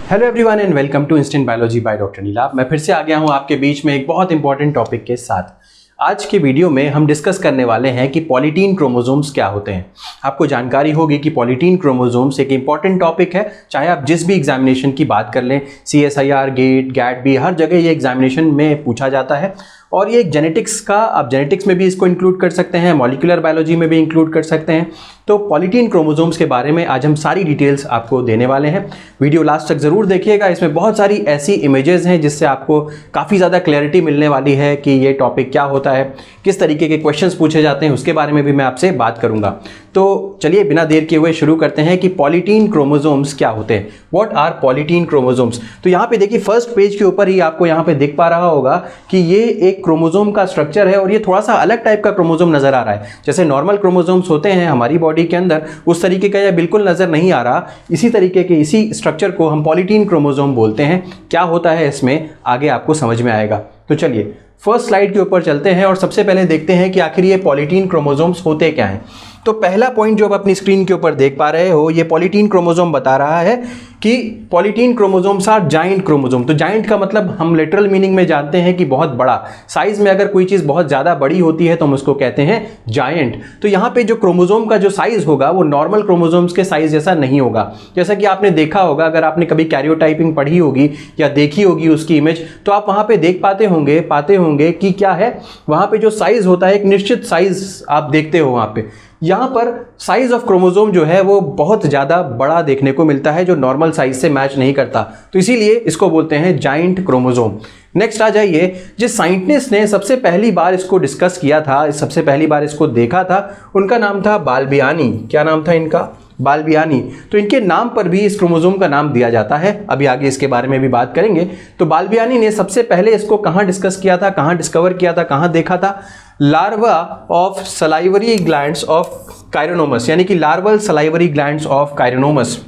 Hello everyone and welcome to instant biology by doctor Neela. मैं फिर से आ गया हूं आपके बीच में एक बहुत इंपॉर्टेंट टॉपिक के साथ। आज के वीडियो में हम डिस्कस करने वाले हैं कि पॉलीटीन क्रोमोसोम्स क्या होते हैं। आपको जानकारी होगी कि पॉलीटीन क्रोमोसोम्स एक इंपॉर्टेंट टॉपिक है, चाहे आप जिस भी एग्जामिनेशन की बात कर लें, CSIR, गेट, गैट भी, हर जगह ये एग्जामिनेशन में पूछा जाता है। और ये जेनेटिक्स का, आप जेनेटिक्स में भी इसको इंक्लूड कर सकते हैं, मॉलिक्यूलर बायोलॉजी में भी इंक्लूड कर सकते हैं। तो पॉलीटीन क्रोमोसोम्स के बारे में आज हम सारी डिटेल्स आपको देने वाले हैं। वीडियो लास्ट तक ज़रूर देखिएगा, इसमें बहुत सारी ऐसी इमेजेस हैं जिससे आपको काफ़ी ज़्यादा क्लैरिटी मिलने वाली है कि ये टॉपिक क्या होता है, किस तरीके के क्वेश्चंस पूछे जाते हैं, उसके बारे में भी मैं आपसे बात करूंगा। तो चलिए बिना देर किए हुए शुरू करते हैं कि पॉलीटीन क्रोमोसोम्स क्या होते हैं। What are polytene chromosomes. तो यहाँ पे देखिए फर्स्ट पेज के ऊपर ही आपको यहाँ पे दिख पा रहा होगा कि ये एक क्रोमोसोम का स्ट्रक्चर है और ये थोड़ा सा अलग टाइप का क्रोमोसोम नजर आ रहा है। जैसे नॉर्मल क्रोमोसोम्स होते हैं हमारी बॉडी के अंदर, उस तरीके का यह बिल्कुल नजर नहीं आ रहा। इसी तरीके के इसी स्ट्रक्चर को हम पॉलीटीन क्रोमोसोम बोलते हैं। क्या होता है इसमें आगे आपको समझ में आएगा। तो चलिए फर्स्ट स्लाइड के ऊपर चलते हैं और सबसे पहले देखते हैं कि आखिर ये पॉलीटीन क्रोमोसोम्स होते क्या हैं। तो पहला पॉइंट जो आप अपनी स्क्रीन के ऊपर देख पा रहे हो, ये पॉलीटीन क्रोमोसोम बता रहा है कि polytene chromosomes are giant chromosome. तो जाइंट का मतलब हम लिटरल मीनिंग में जानते हैं कि बहुत बड़ा, साइज में अगर कोई चीज बहुत ज्यादा बड़ी होती है तो हम उसको कहते हैं जायंट। तो यहाँ पे जो क्रोमोसोम का जो साइज होगा वो नॉर्मल क्रोमोसोम्स के साइज जैसा नहीं होगा। जैसा कि आपने देखा होगा, अगर आपने कभी कैरियोटाइपिंग पढ़ी होगी या देखी होगी उसकी इमेज, तो आप वहां पे देख पाते होंगे कि क्या है, वहां पे जो साइज होता है एक निश्चित साइज आप देखते हो। वहां पे यहाँ पर साइज ऑफ क्रोमोसोम जो है वो बहुत ज़्यादा बड़ा देखने को मिलता है, जो नॉर्मल साइज से मैच नहीं करता। तो इसीलिए इसको बोलते हैं जाइंट क्रोमोसोम। नेक्स्ट आ जाइए, जिस साइंटिस्ट ने सबसे पहली बार इसको डिस्कस किया था, सबसे पहली बार इसको देखा था, उनका नाम था बाल्बियानी। क्या नाम था इनका? बाल्बियानी। तो इनके नाम पर भी इस क्रोमोसोम का नाम दिया जाता है। अभी आगे इसके बारे में भी बात करेंगे। तो बाल्बियानी ने सबसे पहले इसको कहाँ डिस्कस किया था, कहाँ डिस्कवर किया था, कहाँ देखा था? Larva of salivary glands of Chironomus, यानी कि larval salivary glands of Chironomus.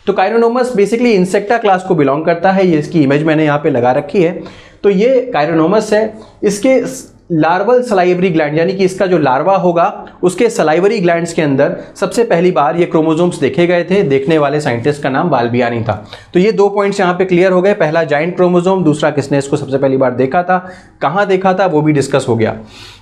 तो कायरोनोमस बेसिकली इंसेक्टा क्लास को बिलोंग करता है। ये इसकी इमेज मैंने यहाँ पे लगा रखी है। तो ये कायरोनोमस है। इसके लार्वल सलाइवरी ग्लैंड, यानी कि इसका जो लार्वा होगा उसके सलाइवरी ग्लैंड्स के अंदर सबसे पहली बार ये क्रोमोसोम्स देखे गए थे। देखने वाले साइंटिस्ट का नाम बाल्बियानी था। तो ये दो पॉइंट्स यहाँ पे क्लियर हो गए। पहला जाइंट क्रोमोसोम, दूसरा किसने इसको सबसे पहली बार देखा था, कहाँ देखा था, वो भी डिस्कस हो गया।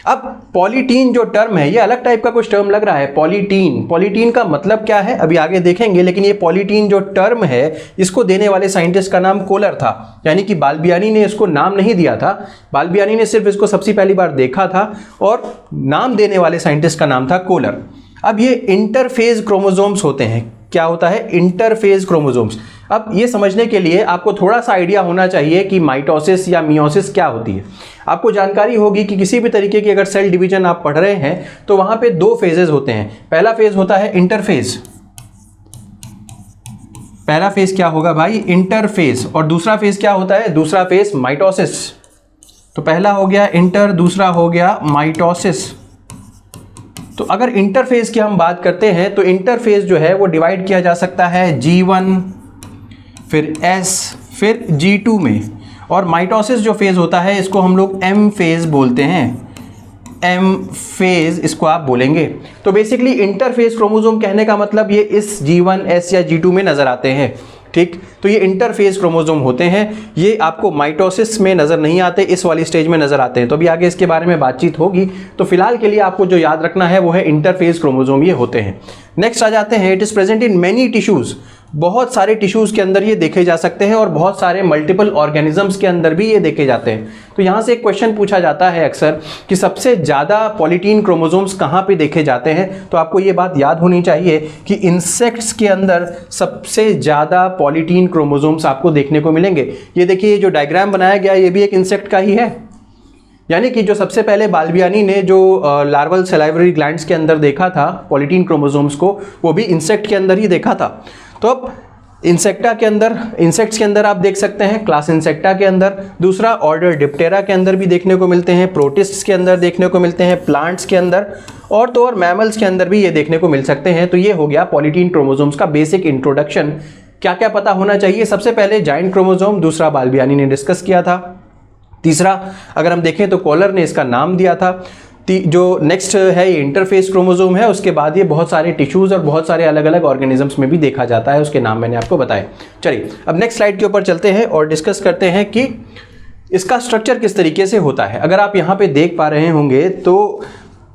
अब पॉलीटीन जो टर्म है, ये अलग टाइप का कुछ टर्म लग रहा है। पॉलीटीन का मतलब क्या है अभी आगे देखेंगे, लेकिन ये पॉलीटीन जो टर्म है इसको देने वाले साइंटिस्ट का नाम कोलर था। यानी कि बाल्बियानी ने इसको नाम नहीं दिया था, बाल्बियानी ने सिर्फ इसको सबसे पहली बार देखा था और नाम देने वाले साइंटिस्ट का नाम था कोलर। अब ये इंटरफेज क्रोमोसोम्स होते हैं। क्या होता है? Interphase chromosomes. अब ये समझने के लिए आपको थोड़ा सा आइडिया होना चाहिए कि माइटोसिस या मियोसिस क्या होती है। आपको जानकारी होगी कि किसी भी तरीके की अगर सेल डिवीजन आप पढ़ रहे हैं तो वहां पे दो फेजेस होते हैं। पहला फेज होता है इंटरफेज। पहला फेज क्या होगा भाई? इंटरफेज। और दूसरा फेज क्या होता है? दूसरा फेज माइटोसिस। तो पहला हो गया इंटर, दूसरा हो गया माइटोसिस। तो अगर इंटरफेज की हम बात करते हैं तो इंटरफेज जो है वो डिवाइड किया जा सकता है G1, फिर S, फिर G2 में। और माइटोसिस जो फेज होता है इसको हम लोग M फेज बोलते हैं। M फेज इसको आप बोलेंगे। तो बेसिकली इंटरफेज क्रोमोसोम कहने का मतलब ये इस G1, S या G2 में नजर आते हैं। ठीक, तो ये इंटरफेज क्रोमोसोम होते हैं। ये आपको माइटोसिस में नजर नहीं आते, इस वाली स्टेज में नजर आते हैं। तो अभी आगे इसके बारे में बातचीत होगी। तो फिलहाल के लिए आपको जो याद रखना है वो है इंटरफेज क्रोमोसोम ये होते हैं। नेक्स्ट आ जाते हैं, it is present in many tissues. बहुत सारे टिश्यूज के अंदर ये देखे जा सकते हैं और बहुत सारे मल्टीपल ऑर्गेनिजम्स के अंदर भी ये देखे जाते हैं। तो यहाँ से एक क्वेश्चन पूछा जाता है अक्सर कि सबसे ज़्यादा पॉलीटीन क्रोमोसोम्स कहाँ पे देखे जाते हैं। तो आपको ये बात याद होनी चाहिए कि इंसेक्ट्स के अंदर सबसे ज़्यादा पॉलीटीन क्रोमोसोम्स आपको देखने को मिलेंगे। ये देखिए, ये जो डायग्राम बनाया गया ये भी एक इंसेक्ट का ही है। यानी कि जो सबसे पहले बाल्बियानी ने जो लार्वल सलाइवरी ग्लैंड्स के अंदर देखा था पॉलीटीन क्रोमोसोम्स को, वो भी इंसेक्ट के अंदर ही देखा था। तो अब इंसेक्ट्स के अंदर आप देख सकते हैं क्लास इंसेक्टा के अंदर, दूसरा ऑर्डर डिप्टेरा के अंदर भी देखने को मिलते हैं, प्रोटिस्ट्स के अंदर देखने को मिलते हैं, प्लांट्स के अंदर और तो और मैमल्स के अंदर भी ये देखने को मिल सकते हैं। तो ये हो गया पॉलीटीन क्रोमोसोम्स का बेसिक इंट्रोडक्शन। क्या क्या पता होना चाहिए? सबसे पहले जाइंट क्रोमोसोम, दूसरा बाल्बियानी ने डिस्कस किया था, तीसरा अगर हम देखें तो कोलर ने इसका नाम दिया था, जो नेक्स्ट है ये इंटरफेस क्रोमोसोम है, उसके बाद ये बहुत सारे टिश्यूज़ और बहुत सारे अलग अलग ऑर्गेनिजम्स में भी देखा जाता है, उसके नाम मैंने आपको बताए। चलिए अब नेक्स्ट स्लाइड के ऊपर चलते हैं और डिस्कस करते हैं कि इसका स्ट्रक्चर किस तरीके से होता है। अगर आप यहाँ पे देख पा रहे होंगे तो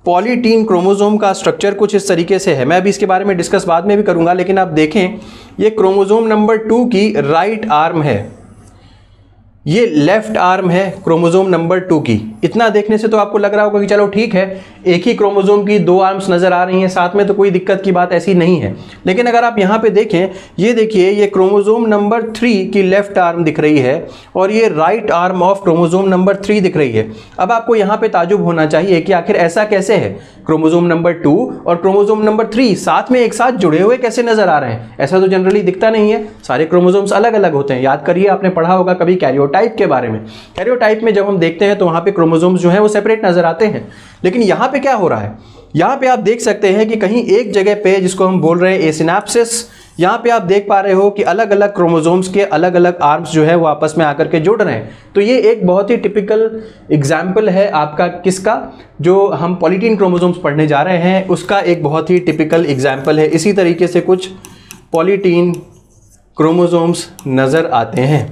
पॉलीटीन क्रोमोसोम का स्ट्रक्चर कुछ इस तरीके से है। मैं अभी इसके बारे में डिस्कस बाद में भी करूँगा, लेकिन आप देखें ये क्रोमोसोम नंबर 2 की राइट आर्म है, ये लेफ्ट आर्म है क्रोमोसोम नंबर 2 की। इतना देखने से तो आपको लग रहा होगा कि चलो ठीक है, एक ही क्रोमोसोम की 2 आर्म्स नज़र आ रही हैं साथ में, तो कोई दिक्कत की बात ऐसी नहीं है। लेकिन अगर आप यहाँ पे देखें, ये देखिए ये क्रोमोसोम नंबर 3 की लेफ्ट आर्म दिख रही है और ये right arm of chromosome number 3 दिख रही है। अब आपको यहाँ पे ताजुब होना चाहिए कि आखिर ऐसा कैसे है, क्रोमोसोम नंबर 2 और क्रोमोसोम नंबर 3 साथ में एक साथ जुड़े हुए कैसे नजर आ रहे हैं? ऐसा तो जनरली दिखता नहीं है, सारे क्रोमोसोम्स अलग अलग होते हैं। याद करिए, आपने पढ़ा होगा कभी कैरियोटाइप के बारे में। कैरियोटाइप में जब हम देखते हैं तो वहाँ पे क्रोमोसोम्स जो हैं वो सेपरेट नजर आते हैं, लेकिन यहाँ पे क्या हो रहा है, यहाँ पे आप देख सकते हैं कि कहीं एक जगह पे जिसको हम बोल रहे हैं एसिनेप्सिस, यहाँ पे आप देख पा रहे हो कि अलग अलग क्रोमोसोम्स के अलग अलग आर्म्स जो है वो आपस में आकर के जुड़ रहे हैं। तो ये एक बहुत ही टिपिकल एग्जाम्पल है आपका किसका, जो हम पॉलीटीन क्रोमोसोम्स पढ़ने जा रहे हैं उसका एक बहुत ही टिपिकल एग्जाम्पल है। इसी तरीके से कुछ पॉलीटीन क्रोमोसोम्स नज़र आते हैं।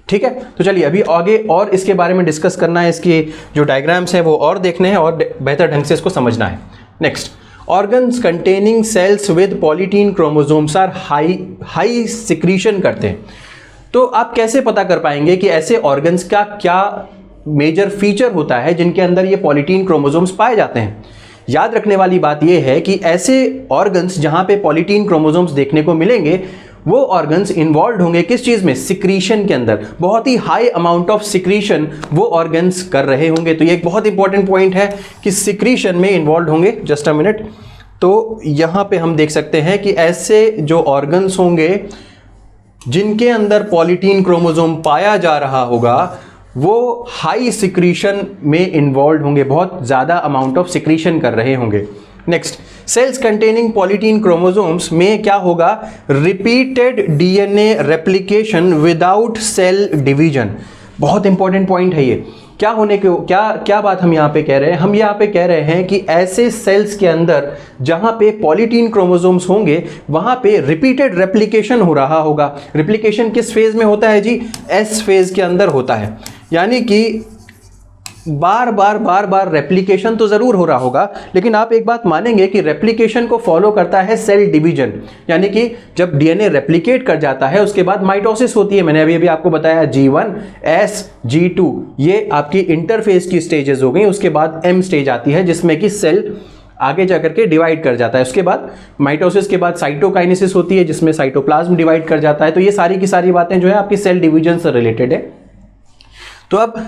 ठीक है, तो चलिए अभी आगे और इसके बारे में डिस्कस करना है, इसके जो डायग्राम्स हैं वो और देखने हैं और बेहतर ढंग से इसको समझना है। Next, organs containing cells with polytene chromosomes are high secretion करते हैं। तो आप कैसे पता कर पाएंगे कि ऐसे ऑर्गन्स का क्या मेजर फीचर होता है जिनके अंदर ये पॉलीटीन क्रोमोसोम्स पाए जाते हैं? याद रखने वाली बात यह है कि ऐसे ऑर्गन्स जहां पे पॉलीटीन क्रोमोसोम्स देखने को मिलेंगे वो ऑर्गन्स इन्वॉल्व होंगे किस चीज में? सिक्रीशन के अंदर। बहुत ही हाई अमाउंट ऑफ सिक्रीशन वो ऑर्गन्स कर रहे होंगे। तो ये एक बहुत इंपॉर्टेंट पॉइंट है कि सिक्रीशन में इन्वॉल्व होंगे। जस्ट अ मिनट, तो यहां पे हम देख सकते हैं कि ऐसे जो ऑर्गन्स होंगे जिनके अंदर पॉलीटीन क्रोमोसोम पाया जा रहा होगा वो हाई सिक्रीशन में इन्वॉल्व होंगे, बहुत ज़्यादा अमाउंट ऑफ सिक्रीशन कर रहे होंगे। Next, cells containing polytene chromosomes में क्या होगा? Repeated DNA replication without cell division. बहुत इंपॉर्टेंट पॉइंट है ये। क्या होने के क्या बात हम यहाँ पे कह रहे हैं? हम यहाँ पे कह रहे हैं कि ऐसे सेल्स के अंदर जहाँ पे पॉलीटीन क्रोमोसोम्स होंगे वहाँ पे रिपीटेड रेप्लिकेशन हो रहा होगा। रिप्लिकेशन किस फेज में होता है जी? एस फेज के अंदर होता है। यानी कि बार बार रेप्लिकेशन तो जरूर हो रहा होगा, लेकिन आप एक बात मानेंगे कि रेप्लिकेशन को फॉलो करता है सेल डिवीजन। यानी कि जब डीएनए रेप्लिकेट कर जाता है उसके बाद माइटोसिस होती है। मैंने अभी आपको बताया G1, S, G2 ये आपकी इंटरफेज की स्टेजेस हो गई। उसके बाद M स्टेज आती है जिसमें कि सेल आगे जाकर के डिवाइड कर जाता है। उसके बाद माइटोसिस के बाद साइटोकाइनेसिस होती है जिसमें साइटोप्लाज्म डिवाइड कर जाता है। तो ये सारी की सारी बातें जो है आपकी सेल डिवीजन से रिलेटेड है। तो अब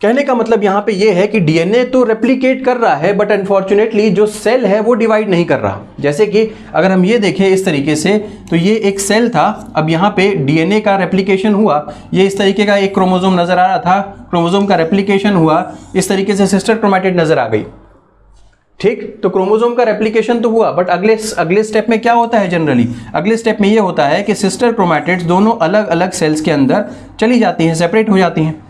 कहने का मतलब यहां पे ये है कि डीएनए तो रेप्लिकेट कर रहा है बट अनफॉर्चुनेटली जो सेल है वो डिवाइड नहीं कर रहा। जैसे कि अगर हम ये देखें इस तरीके से, तो ये एक सेल था, अब यहाँ पे डीएनए का रेप्लिकेशन हुआ, ये इस तरीके का एक क्रोमोसोम नजर आ रहा था, क्रोमोसोम का रेप्लिकेशन हुआ, इस तरीके से सिस्टर क्रोमैटिड नजर आ गई। ठीक, तो क्रोमोसोम का रेप्लिकेशन तो हुआ बट अगले स्टेप में क्या होता है? जनरली अगले स्टेप में ये होता है कि सिस्टर क्रोमैटिड्स दोनों अलग अलग सेल्स के अंदर चली जाती हैं, सेपरेट हो जाती हैं।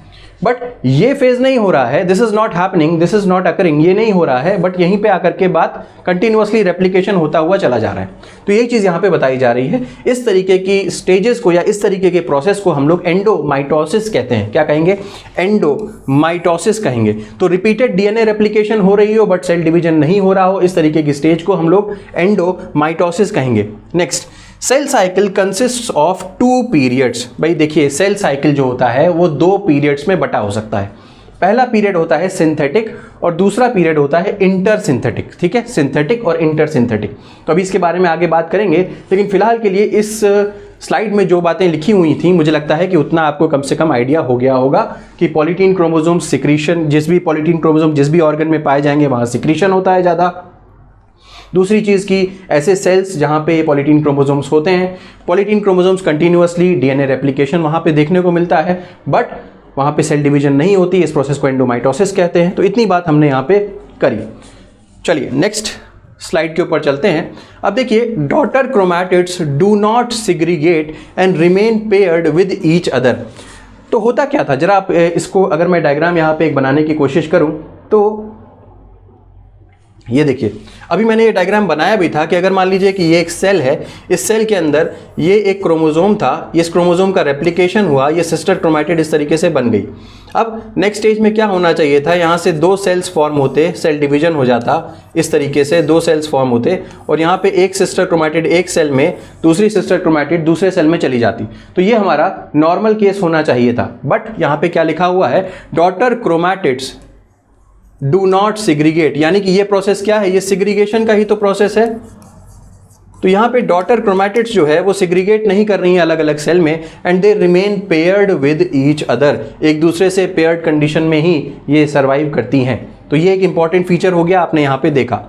बट ये फेज नहीं हो रहा है, this is not happening, this is not occurring, ये नहीं हो रहा है, बट यहीं पे आकर के बात कंटिन्यूअसली रेप्लिकेशन होता हुआ चला जा रहा है। तो यही चीज यहां पे बताई जा रही है। इस तरीके की स्टेजेस को या इस तरीके के प्रोसेस को हम लोग एंडोमाइटोसिस कहते हैं। क्या कहेंगे? एंडोमाइटोसिस कहेंगे। तो रिपीटेड डीएनए रेप्लिकेशन हो रही हो बट सेल डिवीजन नहीं हो रहा हो, इस तरीके की स्टेज को हम लोग एंडोमाइटोसिस कहेंगे। Next, cell cycle consist of 2 periods. भाई देखिए, सेल साइकिल जो होता है वो 2 पीरियड्स में बटा हो सकता है। पहला पीरियड होता है सिंथेटिक और दूसरा पीरियड होता है इंटरसिंथेटिक। ठीक है, सिंथेटिक और इंटरसिंथेटिक। तो अभी इसके बारे में आगे बात करेंगे, लेकिन फिलहाल के लिए इस स्लाइड में जो बातें लिखी हुई थी मुझे लगता है कि उतना आपको कम से कम आइडिया हो गया होगा कि पॉलीटीन क्रोमोसोम सिक्रीशन, जिस भी पॉलीटीन क्रोमोसोम जिस भी ऑर्गन में पाए जाएंगे वहां सिक्रीशन होता है ज़्यादा। दूसरी चीज की ऐसे सेल्स जहां पे पॉलीटीन क्रोमोसोम्स होते हैं, polytene chromosomes continuously DNA replication वहां पे देखने को मिलता है बट वहां पे सेल डिवीजन नहीं होती। इस प्रोसेस को एंडोमाइटोसिस कहते हैं। तो इतनी बात हमने यहां पे करी। चलिए नेक्स्ट स्लाइड के ऊपर चलते हैं। अब देखिए, daughter chromatids do not segregate and remain paired with each other. तो होता क्या था, जरा आप इसको अगर मैं डायग्राम यहाँ पे एक बनाने की कोशिश करूँ तो ये देखिए, अभी मैंने ये डायग्राम बनाया भी था कि अगर मान लीजिए कि ये एक सेल है, इस सेल के अंदर ये एक क्रोमोसोम था, इस क्रोमोसोम का रेप्लिकेशन हुआ, ये सिस्टर क्रोमैटिड इस तरीके से बन गई। अब नेक्स्ट स्टेज में क्या होना चाहिए था, यहाँ से 2 सेल्स फॉर्म होते, सेल डिवीजन हो जाता, इस तरीके से 2 सेल्स फॉर्म होते और यहाँ पे एक सिस्टर क्रोमैटिड एक सेल में, दूसरी सिस्टर क्रोमैटिड दूसरे सेल में चली जाती। तो ये हमारा नॉर्मल केस होना चाहिए था। बट यहाँ पे क्या लिखा हुआ है, डॉटर क्रोमैटिड्स डू नॉट सिग्रीगेट, यानी कि ये प्रोसेस क्या है, ये सिग्रीगेशन का ही तो प्रोसेस है। तो यहाँ पे डॉटर क्रोमैटिड्स जो है वो सिग्रीगेट नहीं कर रही हैं अलग अलग सेल में, and they remain paired with each other, एक दूसरे से पेयर्ड कंडीशन में ही ये सर्वाइव करती हैं। तो ये एक इंपॉर्टेंट फीचर हो गया, आपने यहाँ पे देखा।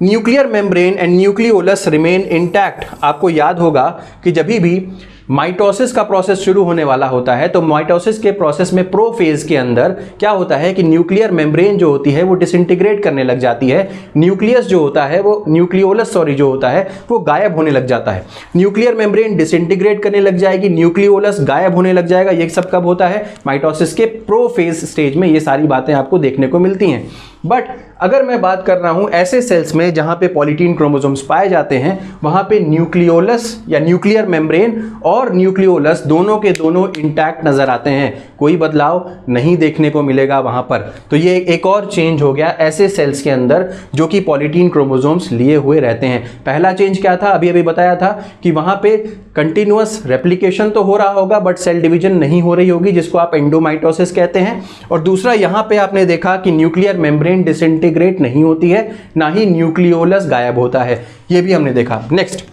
Nuclear membrane and nucleolus remain intact. आपको याद होगा कि जब भी माइटोसिस का प्रोसेस शुरू होने वाला होता है तो माइटोसिस के प्रोसेस में प्रोफेज के अंदर क्या होता है कि न्यूक्लियर मेम्ब्रेन जो होती है वो डिसइंटीग्रेट करने लग जाती है, न्यूक्लियस जो होता है वो न्यूक्लियोलस जो होता है वो गायब होने लग जाता है। न्यूक्लियर मेम्ब्रेन डिसइंटीग्रेट करने लग जाएगी, न्यूक्लियोलस गायब होने लग जाएगा। ये सब कब होता है, माइटोसिस के प्रोफेज स्टेज में ये सारी बातें आपको देखने को मिलती हैं। बट अगर मैं बात कर रहा हूं ऐसे सेल्स में जहां पे पॉलीटीन क्रोमोसोम्स पाए जाते हैं, वहां पे न्यूक्लियोलस या न्यूक्लियर मेम्ब्रेन और न्यूक्लियोलस दोनों के दोनों इंटैक्ट नजर आते हैं, कोई बदलाव नहीं देखने को मिलेगा वहां पर। तो ये एक और चेंज हो गया ऐसे सेल्स के अंदर जो कि पॉलीटीन क्रोमोसोम्स लिए हुए रहते हैं। पहला चेंज क्या था, अभी बताया था कि वहां पे कंटिन्यूअस रेप्लिकेशन तो हो रहा होगा बट सेल डिवीजन नहीं हो रही होगी, जिसको आप एंडोमाइटोसिस कहते हैं। और दूसरा यहां पे आपने देखा कि न्यूक्लियर मेम्ब्रेन डिसइंटीग्रेट नहीं होती है, ना ही न्यूक्लियोलस गायब होता है, ये भी हमने देखा। Next,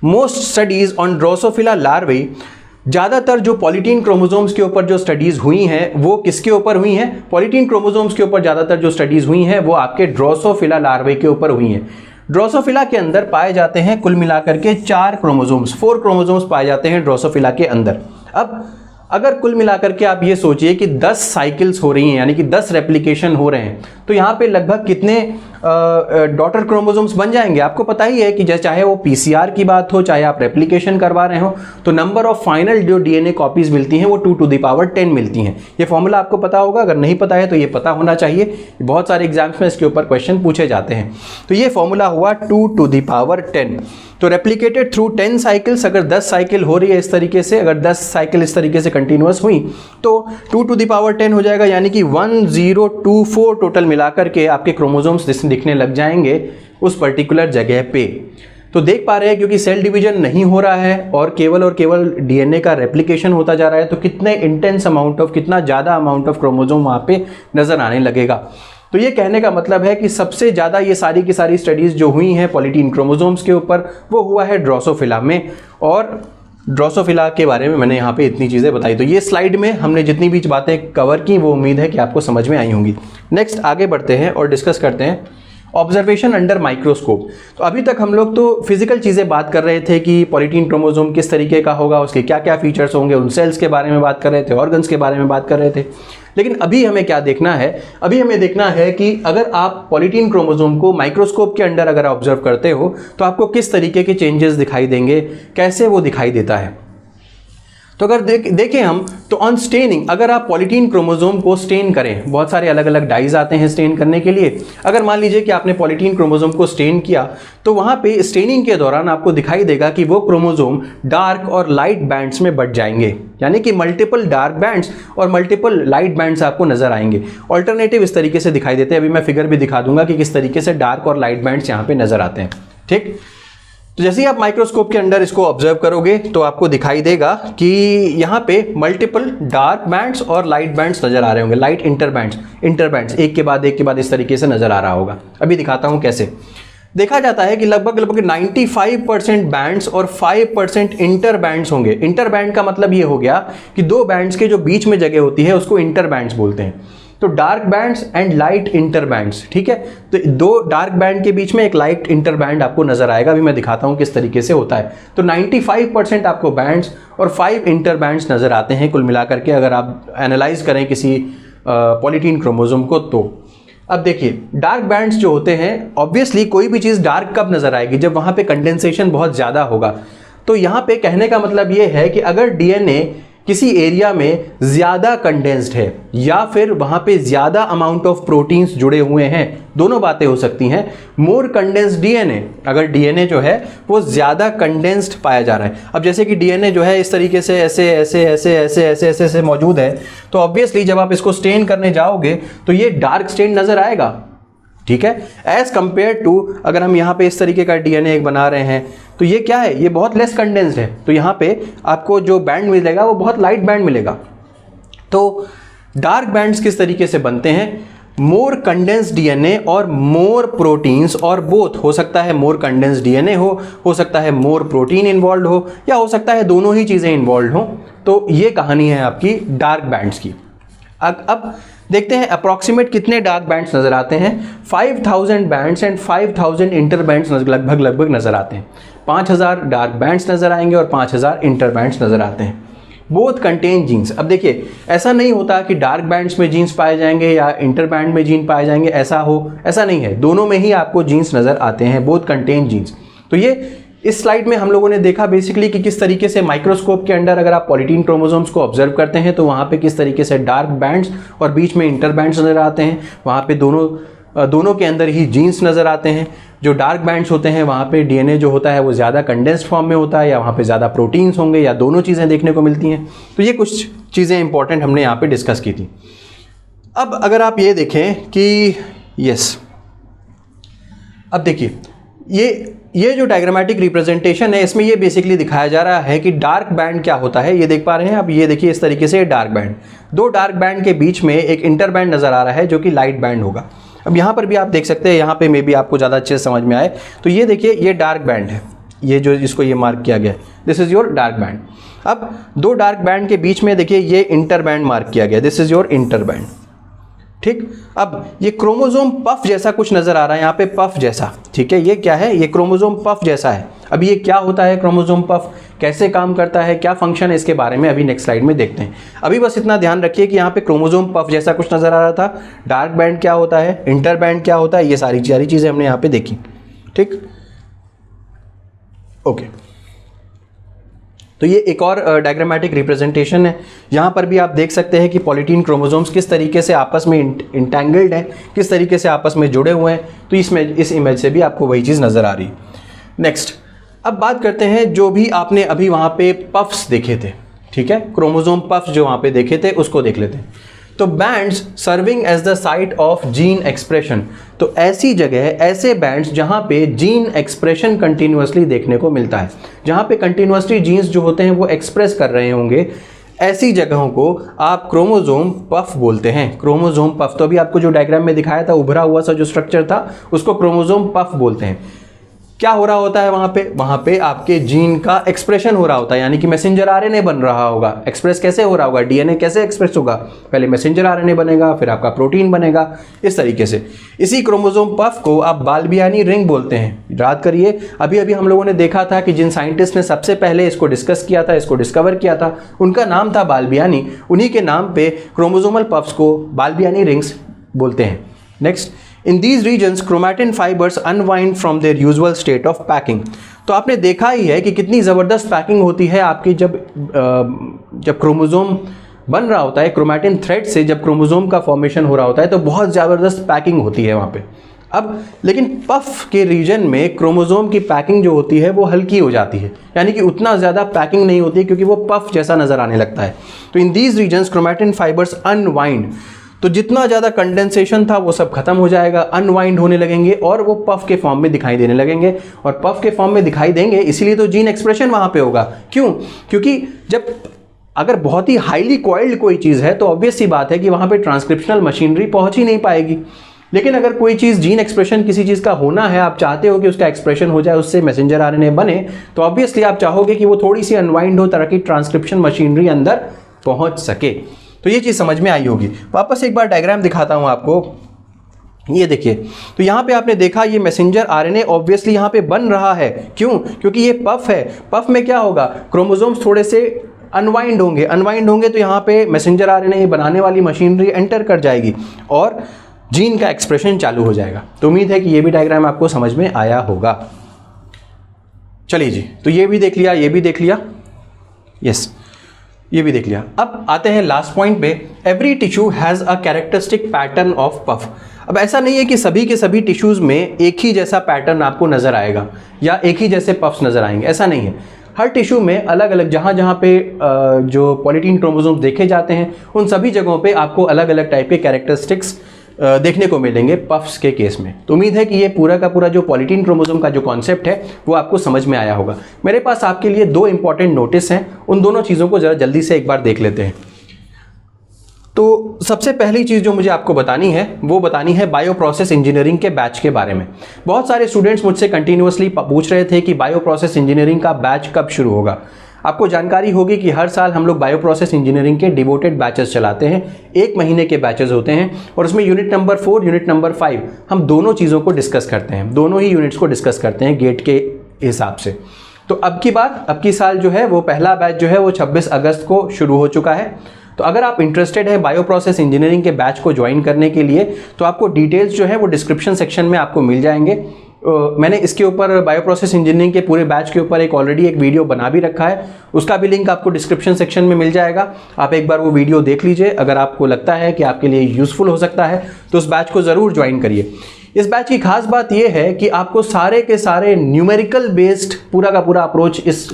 most studies on Drosophila larvae, ज़्यादातर जो पॉलीटीन क्रोमोसोम्स के ऊपर जो स्टडीज़ हुई हैं वो किसके ऊपर हुई हैं, पॉलीटीन क्रोमोसोम्स के ऊपर ज़्यादातर जो स्टडीज़ हुई हैं वो आपके ड्रोसोफिला लार्वे के ऊपर हुई हैं। ड्रोसोफिला के अंदर पाए जाते हैं कुल मिलाकर के 4 क्रोमोसोम्स, 4 क्रोमोसोम्स पाए जाते हैं ड्रोसोफिला के अंदर। अब अगर कुल मिलाकर के आप ये सोचिए कि 10 साइकिल्स हो रही हैं, यानी कि 10 रेप्लिकेशन हो रहे हैं, तो यहाँ पे लगभग कितने डॉटर क्रोमोसोम्स बन जाएंगे। आपको पता ही है कि चाहे वो पीसीआर की बात हो, चाहे आप रेप्लिकेशन करवा रहे हो, तो नंबर ऑफ फाइनल जो डीएनए कॉपीज मिलती हैं वो 2 to the power 10 मिलती हैं। ये फॉर्मूला आपको पता होगा, अगर नहीं पता है तो ये पता होना चाहिए, बहुत सारे एग्जाम्स में इसके ऊपर क्वेश्चन पूछे जाते हैं। तो ये फॉर्मूला हुआ 2 to the power 10। तो रेप्लिकेटेड थ्रू 10 साइकिल्स, अगर 10 साइकिल हो रही है इस तरीके से, अगर 10 साइकिल इस तरीके से कंटिन्यूअस हुई तो 2 to the power 10 हो जाएगा, यानी कि 1024 टोटल मिलाकर के आपके क्रोमोसोम्स दिखने लग जाएंगे उस पर्टिकुलर जगह पे। तो देख पा रहे हैं क्योंकि सेल डिवीजन नहीं हो रहा है और केवल डीएनए का रेप्लिकेशन होता जा रहा है, तो कितने इंटेंस अमाउंट ऑफ, कितना ज़्यादा अमाउंट ऑफ क्रोमोसोम वहाँ पे नजर आने लगेगा। तो ये कहने का मतलब है कि सबसे ज़्यादा ये सारी की सारी स्टडीज़ जो हुई हैं पॉलीटीन क्रोमोसोम्स के ऊपर वो हुआ है ड्रोसोफिला में, और ड्रोसोफिला के बारे में मैंने यहाँ पे इतनी चीज़ें बताई। तो ये स्लाइड में हमने जितनी भी बातें कवर की वो उम्मीद है कि आपको समझ में आई होंगी। नेक्स्ट आगे बढ़ते हैं और डिस्कस करते हैं ऑब्जर्वेशन अंडर माइक्रोस्कोप। तो अभी तक हम लोग तो फिजिकल चीज़ें बात कर रहे थे कि पॉलीटीन क्रोमोसोम किस तरीके का होगा, उसके क्या क्या फीचर्स होंगे, उन सेल्स के बारे में बात कर रहे थे, ऑर्गन्स के बारे में बात कर रहे थे। लेकिन अभी हमें क्या देखना है, अभी हमें देखना है कि अगर आप पॉलीटीन क्रोमोसोम को माइक्रोस्कोप के अंडर अगर ऑब्जर्व करते हो तो आपको किस तरीके के चेंजेस दिखाई देंगे, कैसे वो दिखाई देता है। तो अगर देखें हम तो ऑन स्टेनिंग, अगर आप पॉलीटीन क्रोमोसोम को स्टेन करें, बहुत सारे अलग अलग डाइज आते हैं स्टेन करने के लिए। अगर मान लीजिए कि आपने पॉलीटीन क्रोमोसोम को स्टेन किया तो वहाँ पे स्टेनिंग के दौरान आपको दिखाई देगा कि वो क्रोमोसोम डार्क और लाइट बैंड्स में बट जाएंगे, यानी कि मल्टीपल डार्क बैंड्स और मल्टीपल लाइट बैंड्स आपको नजर आएंगे। ऑल्टरनेटिव इस तरीके से दिखाई देते हैं, अभी मैं फिगर भी दिखा दूंगा कि किस तरीके से डार्क और लाइट बैंड्स यहाँ पे नजर आते हैं। ठीक, तो जैसे ही आप माइक्रोस्कोप के अंदर इसको ऑब्जर्व करोगे तो आपको दिखाई देगा कि यहाँ पे मल्टीपल डार्क बैंड्स और लाइट बैंड्स नजर आ रहे होंगे, लाइट इंटरबैंड्स एक के बाद इस तरीके से नजर आ रहा होगा। अभी दिखाता हूँ कैसे। देखा जाता है कि लगभग 95% बैंड्स और 5% इंटर बैंड्स होंगे। इंटर बैंड का मतलब ये हो गया कि 2 बैंड्स के जो बीच में जगह होती है उसको इंटर बैंड्स बोलते हैं। तो dark bands and light inter bands, ठीक है। तो 2 डार्क बैंड के बीच में एक लाइट इंटर बैंड आपको नजर आएगा, अभी मैं दिखाता हूं किस तरीके से होता है। तो 95% आपको बैंड्स और 5 इंटर बैंड्स नजर आते हैं कुल मिलाकर के, अगर आप एनालाइज करें किसी पॉलीटीन क्रोमोसोम को। तो अब देखिए, डार्क बैंड्स जो होते हैं, ऑब्वियसली कोई भी चीज़ डार्क कब नजर आएगी, जब वहाँ पे कंडेंसेशन बहुत ज़्यादा होगा। तो यहाँ पे कहने का मतलब ये है कि अगर डीएनए किसी एरिया में ज़्यादा कंडेंस्ड है या फिर वहाँ पे ज़्यादा अमाउंट ऑफ प्रोटीन्स जुड़े हुए हैं, दोनों बातें हो सकती हैं। मोर कंडेंस्ड डीएनए, अगर डीएनए जो है वो ज़्यादा कंडेंस्ड पाया जा रहा है। अब जैसे कि डीएनए जो है इस तरीके से ऐसे ऐसे ऐसे ऐसे ऐसे ऐसे ऐसे मौजूद है, तो ऑब्वियसली जब आप इसको स्टेन करने जाओगे तो ये डार्क स्टेन नज़र आएगा, ठीक है, एज कंपेयर टू अगर हम यहाँ पे इस तरीके का डीएनए एक बना रहे हैं तो ये क्या है, ये बहुत लेस कंडेंस्ड है, तो यहाँ पे आपको जो बैंड मिलेगा वो बहुत लाइट बैंड मिलेगा। तो डार्क बैंड्स किस तरीके से बनते हैं, मोर कंडेंस्ड डीएनए और मोर प्रोटीन्स, और बोथ हो सकता है मोर कंडेंस्ड डीएनए हो सकता है मोर प्रोटीन इन्वॉल्व हो, या हो सकता है दोनों ही चीज़ें इन्वॉल्व हो। तो ये कहानी है आपकी डार्क बैंड्स की। अब देखते हैं अप्रॉक्सीमेट कितने डार्क बैंड्स नजर आते हैं। 5000 बैंड्स एंड 5000 इंटर बैंड्स लगभग नजर आते हैं। 5000 डार्क बैंड्स नजर आएंगे और 5000 इंटर बैंड्स नजर आते हैं। Both contain genes. अब देखिए ऐसा नहीं होता कि डार्क बैंड्स में जीन्स पाए जाएंगे या इंटर बैंड में जीन पाए जाएंगे, ऐसा नहीं है, दोनों में ही आपको जीन्स नजर आते हैं, बोथ कंटेन जीन्स। तो ये इस स्लाइड में हम लोगों ने देखा बेसिकली कि किस तरीके से माइक्रोस्कोप के अंडर अगर आप पॉलीटीन क्रोमोसोम्स को ऑब्जर्व करते हैं तो वहाँ पे किस तरीके से डार्क बैंड्स और बीच में इंटर बैंड्स नज़र आते हैं। वहाँ पे दोनों के अंदर ही जीन्स नज़र आते हैं। जो डार्क बैंड्स होते हैं वहाँ पे डीएनए जो होता है वो ज़्यादा कंडेंस्ड फॉर्म में होता है, या वहाँ पे ज़्यादा प्रोटीन्स होंगे, या दोनों चीज़ें देखने को मिलती हैं। तो ये कुछ चीज़ें इंपॉर्टेंट हमने यहाँ पे डिस्कस की थी। अब अगर आप ये देखें कि अब देखिए ये जो डायग्रामेटिक रिप्रेजेंटेशन है इसमें ये बेसिकली दिखाया जा रहा है कि डार्क बैंड क्या होता है। ये देख पा रहे हैं अब, ये देखिए इस तरीके से डार्क बैंड, दो डार्क बैंड के बीच में एक इंटर बैंड नज़र आ रहा है जो कि लाइट बैंड होगा। अब यहाँ पर भी आप देख सकते हैं, यहाँ पे मे बी आपको ज़्यादा अच्छे से समझ में आए, तो ये देखिए ये डार्क बैंड है, ये जो इसको ये मार्क किया गया, this is your dark band. अब दो डार्क बैंड के बीच में देखिए ये इंटर बैंड मार्क किया गया, this is your inter band, ठीक। अब ये क्रोमोसोम पफ जैसा कुछ नजर आ रहा है यहाँ पे, पफ जैसा, ठीक है, ये क्या है, ये क्रोमोसोम पफ जैसा है। अब ये क्या होता है क्रोमोसोम पफ, कैसे काम करता है, क्या फंक्शन है, इसके बारे में अभी नेक्स्ट स्लाइड में देखते हैं। अभी बस इतना ध्यान रखिए कि यहाँ पे क्रोमोसोम पफ जैसा कुछ नजर आ रहा था, डार्क बैंड क्या होता है, इंटर बैंड क्या होता है, ये सारी चीजें हमने यहाँ पे देखी, ठीक, ओके। तो ये एक और डायग्रामेटिक रिप्रेजेंटेशन है। यहाँ पर भी आप देख सकते हैं कि पॉलीटीन क्रोमोसोम्स किस तरीके से आपस में इंटैंगल्ड हैं, किस तरीके से आपस में जुड़े हुए हैं। तो इस इमेज से भी आपको वही चीज़ नज़र आ रही है। नेक्स्ट, अब बात करते हैं जो भी आपने अभी वहाँ पे पफ्स देखे थे, ठीक है, क्रोमोसोम पफ्स जो वहाँ पे देखे थे उसको देख लेते हैं। तो bands serving as the site of gene expression, तो ऐसी जगह, ऐसे बैंड्स जहाँ पे जीन एक्सप्रेशन कंटिन्यूअसली देखने को मिलता है, जहाँ पे कंटिन्यूअसली जीन्स जो होते हैं वो एक्सप्रेस कर रहे होंगे, ऐसी जगहों को आप क्रोमोसोम पफ बोलते हैं। क्रोमोसोम पफ, तो अभी आपको जो डायग्राम में दिखाया था उभरा हुआ सा जो स्ट्रक्चर था उसको क्रोमोसोम पफ बोलते हैं। क्या हो रहा होता है वहाँ पे आपके जीन का एक्सप्रेशन हो रहा होता है, यानी कि मैसेंजर आरएनए बन रहा होगा। एक्सप्रेस कैसे हो रहा होगा, डीएनए कैसे एक्सप्रेस होगा, पहले मैसेंजर आरएनए बनेगा, फिर आपका प्रोटीन बनेगा, इस तरीके से। इसी क्रोमोसोम पफ को आप बाल्बियानी रिंग बोलते हैं। याद करिए, अभी हम लोगों ने देखा था कि जिन साइंटिस्ट ने सबसे पहले इसको डिस्कस किया था, इसको डिस्कवर किया था, उनका नाम था बाल्बियानी। उन्हीं के नाम पे क्रोमोसोमल पफ्स को बाल्बियानी रिंग्स बोलते हैं। Next, In these regions, chromatin fibers unwind from their usual state of packing. तो आपने देखा ही है कि कितनी ज़बरदस्त पैकिंग होती है आपकी जब क्रोमोसोम बन रहा होता है, क्रोमैटिन थ्रेड से जब क्रोमोसोम का फॉर्मेशन हो रहा होता है तो बहुत ज़बरदस्त पैकिंग होती है वहाँ पे। अब लेकिन पफ के रीजन में क्रोमोसोम की पैकिंग जो होती है वो हल्की हो जाती है, यानी कि उतना ज़्यादा पैकिंग नहीं होती है क्योंकि वो पफ जैसा नज़र आने लगता है। तो in these regions chromatin fibres unwind, तो जितना ज़्यादा कंडेंसेशन था वो सब खत्म हो जाएगा, अनवाइंड होने लगेंगे और वो पफ के फॉर्म में दिखाई देने लगेंगे। और पफ के फॉर्म में दिखाई देंगे इसीलिए तो जीन एक्सप्रेशन वहाँ पे होगा। क्यों? क्योंकि जब अगर बहुत ही हाईली कॉइल्ड कोई चीज़ है तो ऑब्वियस सी बात है कि वहाँ पे ट्रांसक्रिप्शनल मशीनरी पहुँच ही नहीं पाएगी। लेकिन अगर कोई चीज़, जीन एक्सप्रेशन किसी चीज़ का होना है, आप चाहते हो कि उसका एक्सप्रेशन हो जाए, उससे मैसेंजर आरएनए बने, तो ऑब्वियसली आप चाहोगे कि वो थोड़ी सी अनवाइंड हो ताकि ट्रांसक्रिप्शन मशीनरी अंदर पहुँच सके। तो ये चीज़ समझ में आई होगी। वापस एक बार डायग्राम दिखाता हूँ आपको, ये देखिए। तो यहाँ पे आपने देखा ये मैसेंजर आरएनए ऑब्वियसली यहाँ पे बन रहा है। क्यों? क्योंकि ये पफ है। पफ में क्या होगा, क्रोमोसोम्स थोड़े से अनवाइंड होंगे तो यहाँ पे मैसेंजर आरएनए बनाने वाली मशीनरी एंटर कर जाएगी और जीन का एक्सप्रेशन चालू हो जाएगा। तो उम्मीद है कि ये भी डायग्राम आपको समझ में आया होगा। चलिए जी, तो ये भी देख लिया, ये भी देख लिया, यस। ये भी देख लिया। अब आते हैं लास्ट पॉइंट पे, every tissue has a characteristic pattern of puff. अब ऐसा नहीं है कि सभी के सभी टिश्यूज़ में एक ही जैसा पैटर्न आपको नज़र आएगा या एक ही जैसे पफ्स नज़र आएंगे, ऐसा नहीं है। हर टिश्यू में अलग अलग जहाँ पे जो पॉलीटीन क्रोमोसोम्स देखे जाते हैं उन सभी जगहों पे आपको अलग अलग टाइप के कैरेक्टरिस्टिक्स देखने को मिलेंगे पफ्स के केस में। तो उम्मीद है कि ये पूरा का पूरा जो पॉलीटीन क्रोमोसोम का जो कॉन्सेप्ट है वो आपको समझ में आया होगा। मेरे पास आपके लिए दो इंपॉर्टेंट नोटिस हैं, उन दोनों चीज़ों को ज़रा जल्दी से एक बार देख लेते हैं। तो सबसे पहली चीज़ जो मुझे आपको बतानी है वो बतानी है बायो प्रोसेस इंजीनियरिंग के बैच के बारे में। बहुत सारे स्टूडेंट्स मुझसे कंटिन्यूअसली पूछ रहे थे कि बायो प्रोसेस इंजीनियरिंग का बैच कब शुरू होगा। आपको जानकारी होगी कि हर साल हम लोग बायो प्रोसेस इंजीनियरिंग के डिवोटेड बैचेस चलाते हैं, 1 महीने के बैचेस होते हैं और उसमें यूनिट नंबर 4, यूनिट नंबर 5 हम दोनों चीज़ों को डिस्कस करते हैं, दोनों ही यूनिट्स को डिस्कस करते हैं गेट के हिसाब से। तो अब की साल जो है वो पहला बैच जो है वो 26 अगस्त को शुरू हो चुका है। तो अगर आप इंटरेस्टेड है बायो प्रोसेस इंजीनियरिंग के बैच को ज्वाइन करने के लिए तो आपको डिटेल्स जो है वो डिस्क्रिप्शन सेक्शन में आपको मिल जाएंगे। मैंने इसके ऊपर बायो प्रोसेस इंजीनियरिंग के पूरे बैच के ऊपर ऑलरेडी एक वीडियो बना भी रखा है, उसका भी लिंक आपको डिस्क्रिप्शन सेक्शन में मिल जाएगा। आप एक बार वो वीडियो देख लीजिए, अगर आपको लगता है कि आपके लिए यूज़फुल हो सकता है तो उस बैच को ज़रूर ज्वाइन करिए। इस बैच की खास बात यह है कि आपको सारे के सारे न्यूमेरिकल बेस्ड पूरा का पूरा अप्रोच इस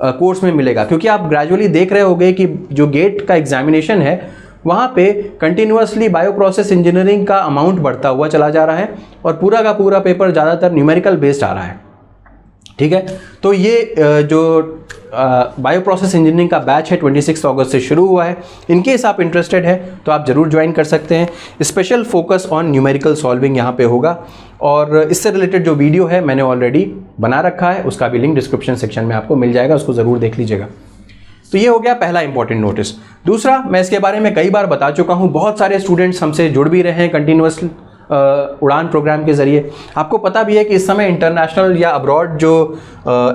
कोर्स में मिलेगा, क्योंकि आप ग्रेजुअली देख रहे होंगे कि जो गेट का एग्जामिनेशन है वहाँ पे कंटिन्यूअसली बायो प्रोसेस इंजीनियरिंग का अमाउंट बढ़ता हुआ चला जा रहा है और पूरा का पूरा पेपर ज़्यादातर न्यूमेरिकल बेस्ड आ रहा है। ठीक है, तो ये जो बायो प्रोसेस इंजीनियरिंग का बैच है 26 अगस्त से शुरू हुआ है। इनकेस आप इंटरेस्टेड है तो आप ज़रूर ज्वाइन कर सकते हैं। Special focus on numerical solving यहाँ पे होगा और इससे रिलेटेड जो वीडियो है मैंने ऑलरेडी बना रखा है, उसका भी लिंक डिस्क्रिप्शन सेक्शन में आपको मिल जाएगा, उसको ज़रूर देख लीजिएगा। तो ये हो गया पहला इंपॉर्टेंट नोटिस। दूसरा, मैं इसके बारे में कई बार बता चुका हूँ, बहुत सारे स्टूडेंट्स हमसे जुड़ भी रहे हैं कंटिन्यूअसली उड़ान प्रोग्राम के ज़रिए। आपको पता भी है कि इस समय इंटरनेशनल या अब्रॉड जो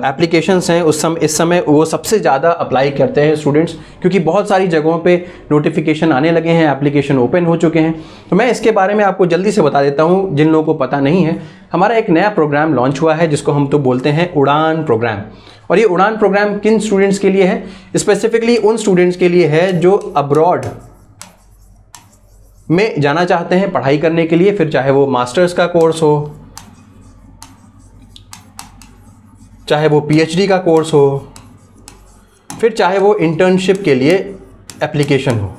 एप्लीकेशंस हैं इस समय वो सबसे ज़्यादा अप्लाई करते हैं स्टूडेंट्स, क्योंकि बहुत सारी जगहों पे नोटिफिकेशन आने लगे हैं, एप्लीकेशन ओपन हो चुके हैं। तो मैं इसके बारे में आपको जल्दी से बता देता हूँ जिन लोगों को पता नहीं है। हमारा एक नया प्रोग्राम लॉन्च हुआ है जिसको हम तो बोलते हैं उड़ान प्रोग्राम। और ये उड़ान प्रोग्राम किन स्टूडेंट्स के लिए है? स्पेसिफिकली उन स्टूडेंट्स के लिए है जो अब्रॉड में जाना चाहते हैं पढ़ाई करने के लिए, फिर चाहे वो मास्टर्स का कोर्स हो, चाहे वो पीएचडी का कोर्स हो, फिर चाहे वो इंटर्नशिप के लिए एप्लीकेशन हो।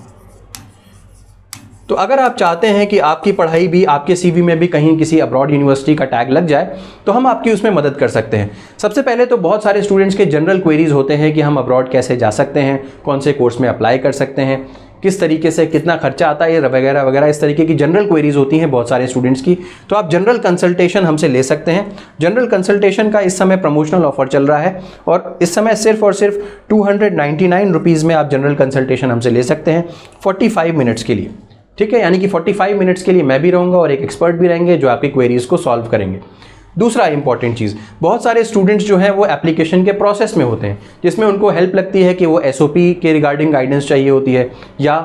तो अगर आप चाहते हैं कि आपकी पढ़ाई भी आपके सीवी में भी कहीं किसी अब्रॉड यूनिवर्सिटी का टैग लग जाए तो हम आपकी उसमें मदद कर सकते हैं। सबसे पहले तो बहुत सारे स्टूडेंट्स के जनरल क्वेरीज होते हैं कि हम अब्रॉड कैसे जा सकते हैं, कौन से कोर्स में अप्लाई कर सकते हैं, किस तरीके से कितना खर्चा आता है वगैरह वगैरह, इस तरीके की जनरल क्वेरीज होती हैं बहुत सारे स्टूडेंट्स की। तो आप जनरल कंसल्टेशन हमसे ले सकते हैं। जनरल कंसल्टेशन का इस समय प्रमोशनल ऑफर चल रहा है और इस समय सिर्फ और सिर्फ 299 रुपीज़ में आप जनरल कंसल्टेशन हमसे ले सकते हैं 45 मिनट्स के लिए। ठीक है, यानी कि 45 मिनट्स के लिए मैं भी रहूँगा और एक एक्सपर्ट भी रहेंगे जो आपकी क्वेरीज़ को सॉल्व करेंगे। दूसरा इंपॉर्टेंट चीज़, बहुत सारे स्टूडेंट्स जो हैं वो एप्लीकेशन के प्रोसेस में होते हैं जिसमें उनको हेल्प लगती है कि वो एसओपी के रिगार्डिंग गाइडेंस चाहिए होती है या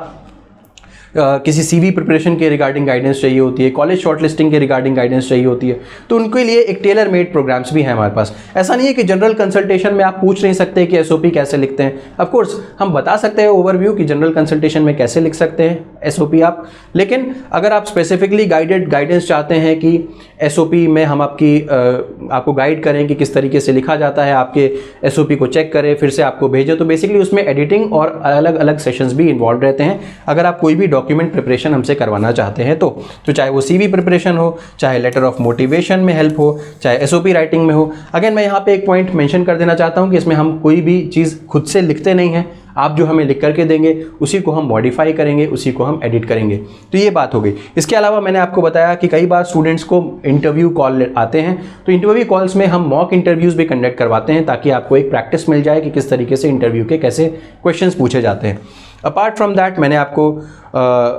किसी सीवी प्रिपरेशन के रिगार्डिंग गाइडेंस चाहिए होती है, कॉलेज शॉर्टलिस्टिंग के रिगार्डिंग गाइडेंस चाहिए होती है। तो उनके लिए एक टेलर मेड प्रोग्राम्स भी हैं हमारे पास। ऐसा नहीं है कि जनरल कंसल्टेशन में आप पूछ नहीं सकते कि एसओपी कैसे लिखते हैं। ऑफ कोर्स हम बता सकते हैं ओवरव्यू कि जनरल कंसल्टेशन में कैसे लिख सकते हैं एसओपी आप, लेकिन अगर आप स्पेसिफिकली गाइडेंस चाहते हैं कि एसओपी में हम आपको गाइड करें कि किस तरीके से लिखा जाता है, आपके एसओपी को चेक करें फिर से आपको भेजें, तो बेसिकली उसमें एडिटिंग और अलग अलग सेशंस भी इन्वॉल्व रहते हैं। अगर आप कोई भी डॉक्यूमेंट प्रिपरेशन हमसे करवाना चाहते हैं तो चाहे वो सीवी प्रिपरेशन हो, चाहे लेटर ऑफ मोटिवेशन में हेल्प हो, चाहे एसओपी राइटिंग में हो। अगेन मैं यहाँ पे एक पॉइंट मेंशन कर देना चाहता हूँ कि इसमें हम कोई भी चीज़ खुद से लिखते नहीं हैं। आप जो हमें लिख करके देंगे उसी को हम मॉडिफाई करेंगे, उसी को हम एडिट करेंगे। तो ये बात हो गई। इसके अलावा मैंने आपको बताया कि कई बार स्टूडेंट्स को इंटरव्यू कॉल आते हैं, तो इंटरव्यू कॉल्स में हम मॉक इंटरव्यूज़ भी कंडक्ट करवाते हैं ताकि आपको एक प्रैक्टिस मिल जाए कि किस तरीके से इंटरव्यू के कैसे क्वेश्चंस पूछे जाते हैं। अपार्ट फ्रॉम दैट मैंने आपको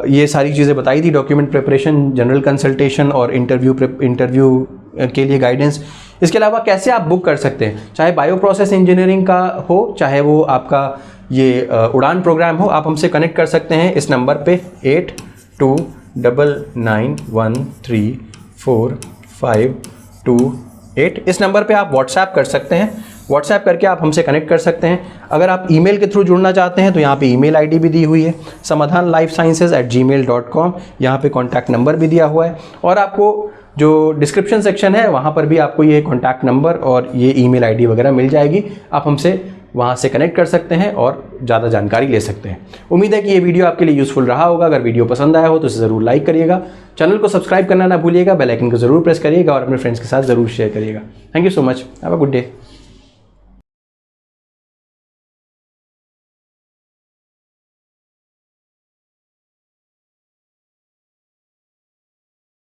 ये सारी चीज़ें बताई थी, डॉक्यूमेंट प्रिपरेशन, जनरल कंसल्टेशन और इंटरव्यू के लिए गाइडेंस। इसके अलावा कैसे आप बुक कर सकते हैं, चाहे बायो प्रोसेस इंजीनियरिंग का हो, चाहे वो आपका ये उड़ान प्रोग्राम हो, आप हमसे कनेक्ट कर सकते हैं इस नंबर पे 8299134528। इस नंबर पे आप व्हाट्सएप कर सकते हैं। व्हाट्सएप करके आप हमसे कनेक्ट कर सकते हैं। अगर आप ईमेल के थ्रू जुड़ना चाहते हैं तो यहाँ पे ईमेल आईडी भी दी हुई है samadhanlifesciences@gmail.com, यहाँ पे कॉन्टैक्ट नंबर भी दिया हुआ है और आपको जो डिस्क्रिप्शन सेक्शन है वहाँ पर भी आपको ये कॉन्टैक्ट नंबर और ये ईमेल आईडी वगैरह मिल जाएगी। आप हमसे वहाँ से कनेक्ट कर सकते हैं और ज़्यादा जानकारी ले सकते हैं। उम्मीद है कि ये वीडियो आपके लिए यूज़फुल रहा होगा। अगर वीडियो पसंद आया हो तो इसे ज़रूर लाइक करिएगा, चैनल को सब्सक्राइब करना ना भूलिएगा, बेल आइकन को ज़रूर प्रेस करिएगा और अपने फ्रेंड्स के साथ ज़रूर शेयर करिएगा। Thank you so much, have a good day.